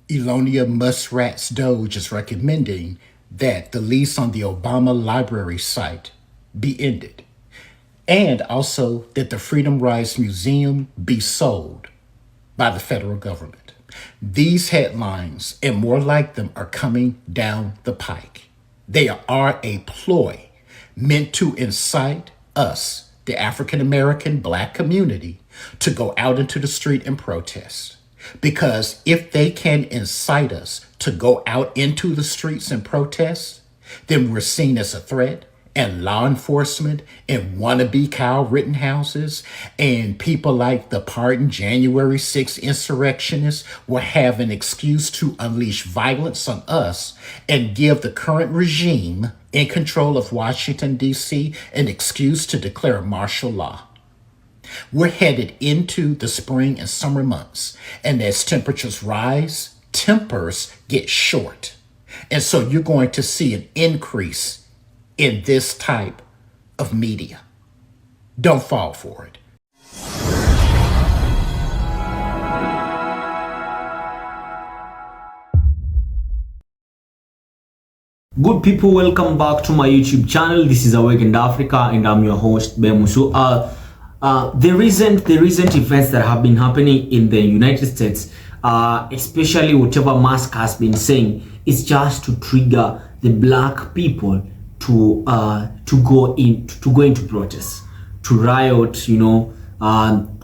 Elonia Muskrat's Doge is recommending that the lease on the Obama Library site be ended, and also that the Freedom Rise Museum be sold by the federal government. These headlines and more like them are coming down the pike. They are a ploy meant to incite us, the African American Black community, to go out into the street and protest. Because if they can incite us to go out into the streets and protest, then we're seen as a threat, and law enforcement and wannabe Kyle Rittenhouses and people like the pardoned January 6th insurrectionists will have an excuse to unleash violence on us and give the current regime in control of Washington, D.C. an excuse to declare martial law. We're headed into the spring and summer months, and as temperatures rise, tempers get short. And so you're going to see an increase in this type of media. Don't fall for it. Good people, welcome back to my YouTube channel. This is Awakened Africa, and I'm your host Bemusu. The recent events that have been happening in the United States, especially whatever Musk has been saying, is just to trigger the black people to go into protests, to riot,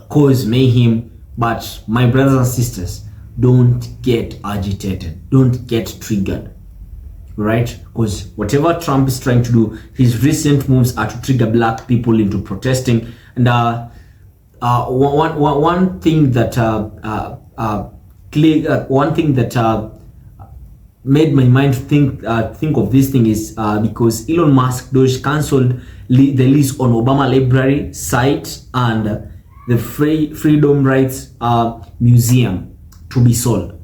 cause mayhem. But my brothers and sisters, don't get agitated, don't get triggered, right? Because whatever Trump is trying to do, his recent moves are to trigger black people into protesting. And one thing that made my mind think of this thing is because Elon Musk Doge cancelled the lease on Obama Library site and the Freedom Rights Museum to be sold,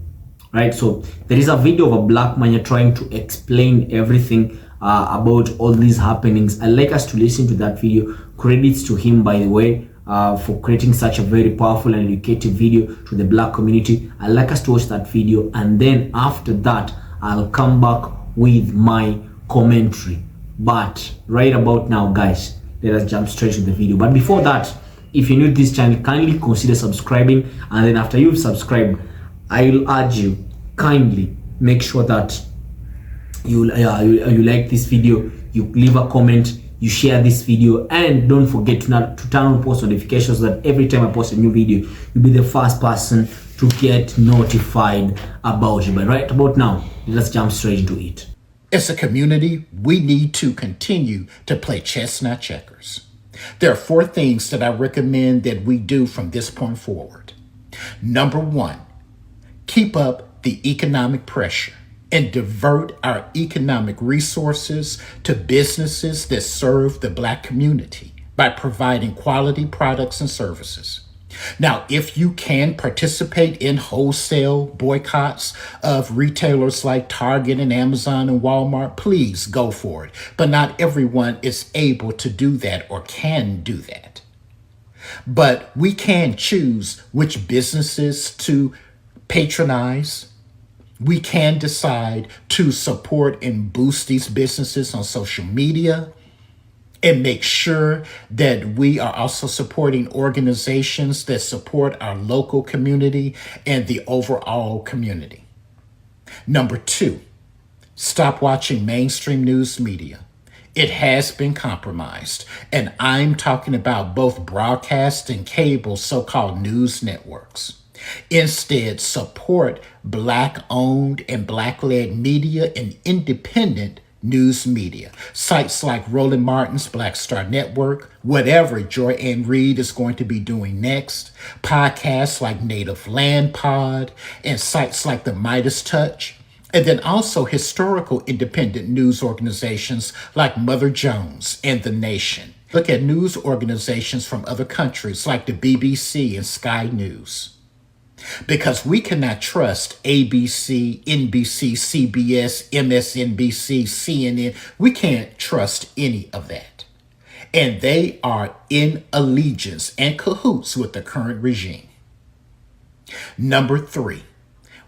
right? So there is a video of a black man trying to explain everything about all these happenings. I'd like us to listen to that video. Credits to him, by the way, for creating such a very powerful and educative video to the black community. I'd like us to watch that video, and then after that I'll come back with my commentary. But right about now, guys, let us jump straight to the video. But before that, if you're new to this channel, kindly consider subscribing, and then after you've subscribed, I'll urge you, kindly make sure that you like this video, you leave a comment, you share this video, and don't forget to turn on post notifications so that every time I post a new video, you'll be the first person to get notified about it. But right about now, let's jump straight into it. As a community, we need to continue to play chess, not checkers. There are 4 things that I recommend that we do from this point forward. Number 1, keep up the economic pressure and divert our economic resources to businesses that serve the black community by providing quality products and services. Now, if you can participate in wholesale boycotts of retailers like Target and Amazon and Walmart, please go for it. But not everyone is able to do that or can do that. But we can choose which businesses to patronize. We can decide to support and boost these businesses on social media and make sure that we are also supporting organizations that support our local community and the overall community. Number 2, stop watching mainstream news media. It has been compromised, and I'm talking about both broadcast and cable so-called news networks. Instead, support Black-owned and Black-led media and independent news media. Sites like Roland Martin's Black Star Network, whatever Joy Ann Reid is going to be doing next, podcasts like Native Land Pod, and sites like the Midas Touch, and then also historical independent news organizations like Mother Jones and The Nation. Look at news organizations from other countries like the BBC and Sky News. Because we cannot trust ABC, NBC, CBS, MSNBC, CNN. We can't trust any of that. And they are in allegiance and cahoots with the current regime. Number 3,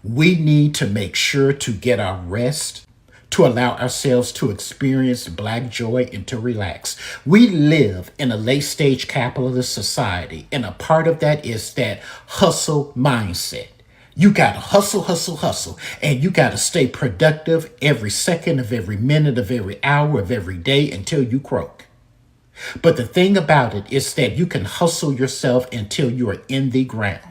We need to make sure to get our rest, to allow ourselves to experience Black joy and to relax. We live in a late stage capitalist society, and a part of that is that hustle mindset. You got to hustle, hustle, hustle, and you got to stay productive every second of every minute of every hour of every day until you croak. But the thing about it is that you can hustle yourself until you are in the ground.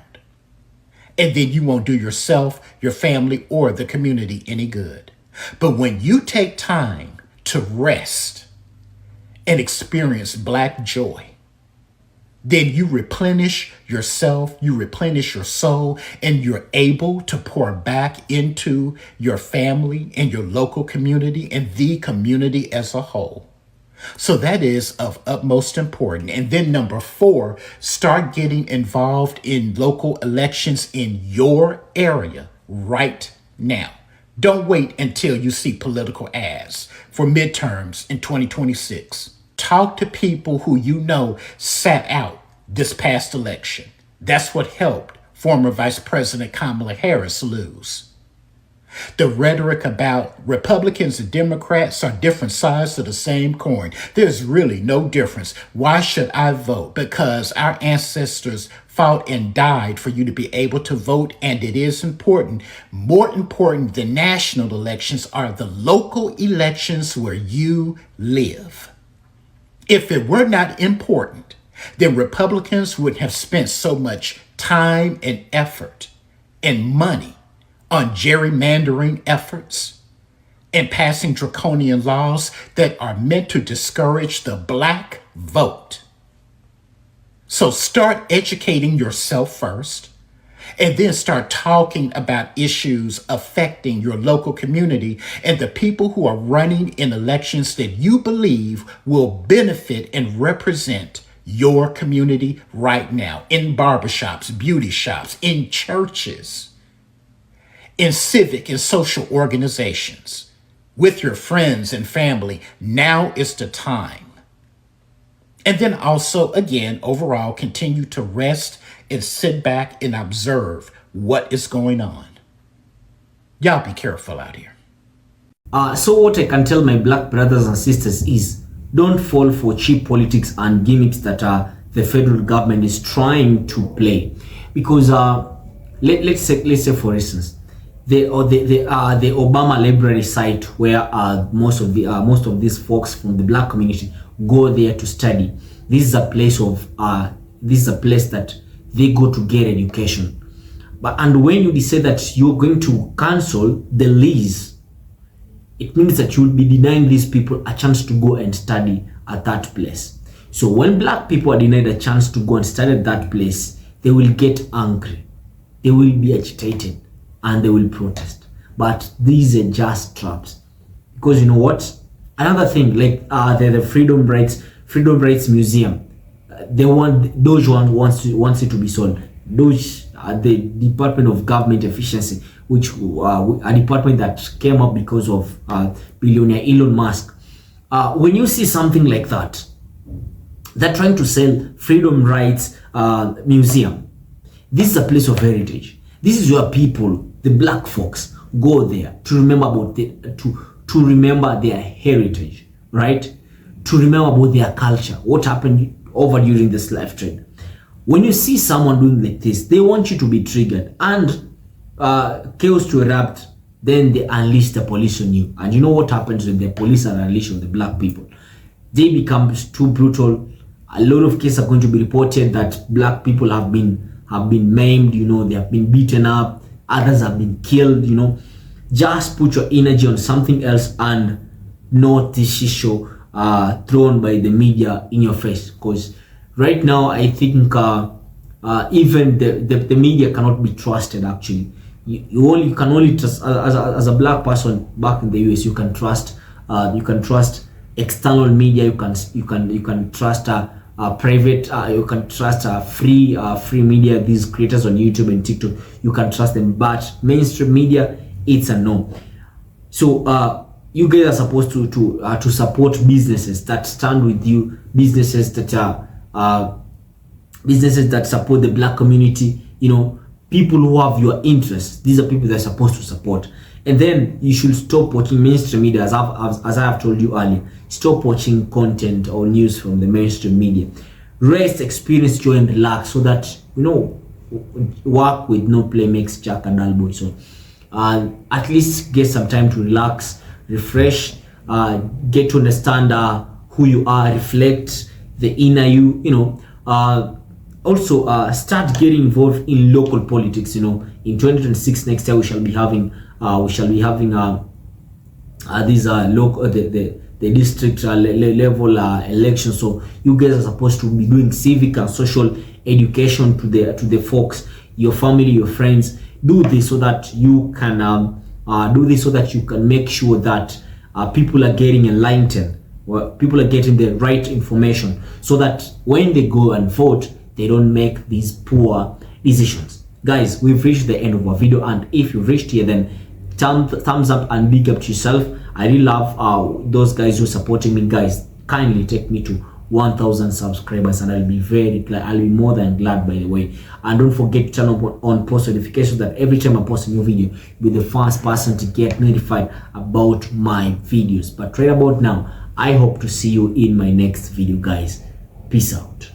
And then you won't do yourself, your family, or the community any good. But when you take time to rest and experience Black joy, then you replenish yourself, you replenish your soul, and you're able to pour back into your family and your local community and the community as a whole. So that is of utmost importance. And then number 4, start getting involved in local elections in your area right now. Don't wait until you see political ads for midterms in 2026. Talk to people who you know sat out this past election. That's what helped former Vice President Kamala Harris lose. The rhetoric about Republicans and Democrats are different sides of the same coin. There's really no difference. Why should I vote? Because our ancestors fought and died for you to be able to vote, and it is important. More important than national elections are the local elections where you live. If it were not important, then Republicans would have spent so much time and effort and money on gerrymandering efforts and passing draconian laws that are meant to discourage the Black vote. So start educating yourself first, and then start talking about issues affecting your local community and the people who are running in elections that you believe will benefit and represent your community right now, in barbershops, beauty shops, in churches, in civic and social organizations, with your friends and family. Now is the time. And then also, again, overall, continue to rest and sit back and observe what is going on. Y'all be careful out here. So what I can tell my Black brothers and sisters is, don't fall for cheap politics and gimmicks that the federal government is trying to play. Because let's say for instance, the Obama Library site, where most of these folks from the Black community go there to study. This is a place that they go to get education. And when you decide that you're going to cancel the lease, it means that you will be denying these people a chance to go and study at that place. So when Black people are denied a chance to go and study at that place, they will get angry, they will be agitated, and they will protest. But these are just traps. Because you know what? Another thing, like the Freedom Rights Museum, Doge wants it to be sold. Doge, the Department of Government Efficiency, which a department that came up because of billionaire Elon Musk. When you see something like that, they're trying to sell Freedom Rights Museum. This is a place of heritage. This is where people, the Black folks, go there to remember about to remember their heritage, right? To remember about their culture, what happened over during the slave trade. When you see someone doing like this, they want you to be triggered and chaos to erupt. Then they unleash the police on you, and you know what happens when the police are unleashed on the Black people? They become too brutal. A lot of cases are going to be reported that Black people have been maimed. You know, they have been beaten up. Others have been killed. You know, just put your energy on something else and not this issue thrown by the media in your face. Because right now, I think even the media cannot be trusted. Actually, you can only trust as a Black person back in the US. You can trust external media. You can trust private. You can trust free media. These creators on YouTube and TikTok, you can trust them. But mainstream media, it's a no. So you guys are supposed to support businesses that stand with you, businesses that support the Black community. You know, people who have your interests. These are people that are supposed to support. And then you should stop watching mainstream media, as I have told you earlier. Stop watching content or news from the mainstream media. Rest, experience, joy, and relax, so that, you know, work with no play makes Jack a dull boy. So at least get some time to relax, refresh, get to understand who you are, reflect the inner you, you know. Also start getting involved in local politics. You know, in 2026 next year we shall be having these local the district level elections. So you guys are supposed to be doing civic and social education to the folks, your family, your friends. Do this so that you can make sure that people are getting enlightened, or people are getting the right information, so that when they go and vote, they don't make these poor decisions. Guys, we've reached the end of our video, and if you've reached here, then thumbs up and big up to yourself. I really love those guys who are supporting me. Guys, kindly take me to 1,000 subscribers, and I'll be very glad. I'll be more than glad, by the way. And don't forget to turn on post notifications, that every time I post a new video, you'll be the first person to get notified about my videos. But right about now, I hope to see you in my next video, guys. Peace out.